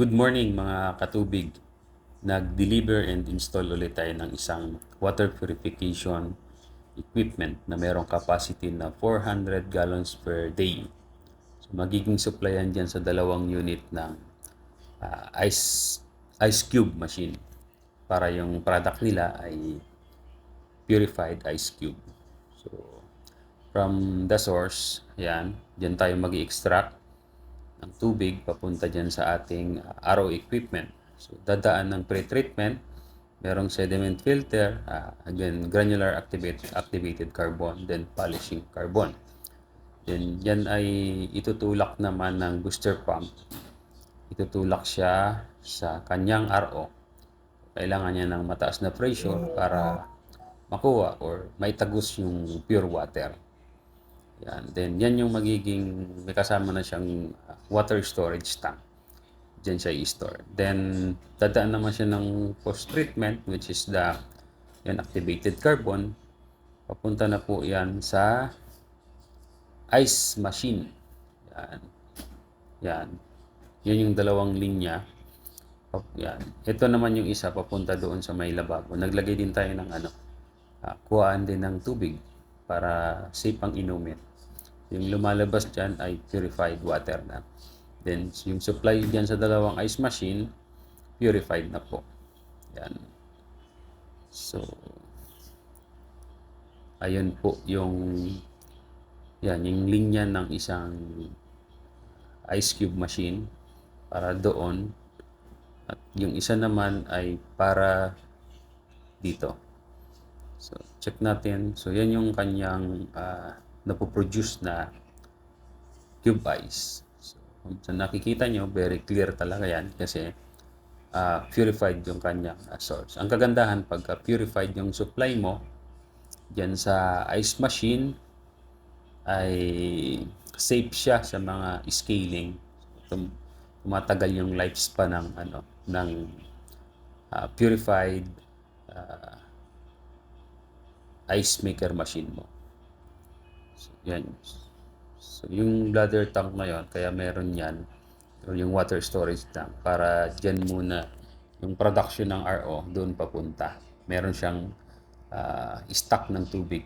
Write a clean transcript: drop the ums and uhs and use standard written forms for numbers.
Good morning mga katubig. Nag-deliver and install ulit tayo ng isang water purification equipment na merong capacity na 400 gallons per day. So, magiging supply yan dyan sa dalawang unit ng ice cube machine para yung product nila ay purified ice cube. So, from the source, yan, dyan tayo mag-extract ng tubig papunta dyan sa ating RO equipment. So, dadaan ng pre-treatment, merong sediment filter, again, granular activated carbon, then polishing carbon. Then, yan ay itutulak naman ng booster pump. Itutulak siya sa kanyang RO. Kailangan niya ng mataas na pressure para makuha or maitagos yung pure water. Yan. Then, yan yung magiging, may kasama na siyang water storage tank. Diyan siya i-store. Then, dadaan naman siya ng post-treatment, which is the activated carbon. Papunta na po yan sa ice machine. Yan. Yan. Yan yung dalawang linya. Yan. Ito naman yung isa, papunta doon sa may lababo. Naglagay din tayo ng kuhaan din ng tubig para safe ang inumin. Yung lumalabas dyan ay purified water na. Then, yung supply dyan sa dalawang ice machine, purified na po. Yan. So, ayun po yung yung linya ng isang ice cube machine para doon. At yung isa naman ay para dito. So, check natin. So, yan yung kanyang napoproduce na cube ice. So, nakikita nyo, very clear talaga yan kasi purified yung kanyang source. Ang kagandahan, pagka purified yung supply mo, dyan sa ice machine, ay safe siya sa mga scaling. Tumatagal yung lifespan ng purified ice maker machine mo. So, yan. So, yung bladder tank na yun, kaya meron yan, yung water storage tank, para dyan muna yung production ng RO, doon papunta. Meron siyang stock ng tubig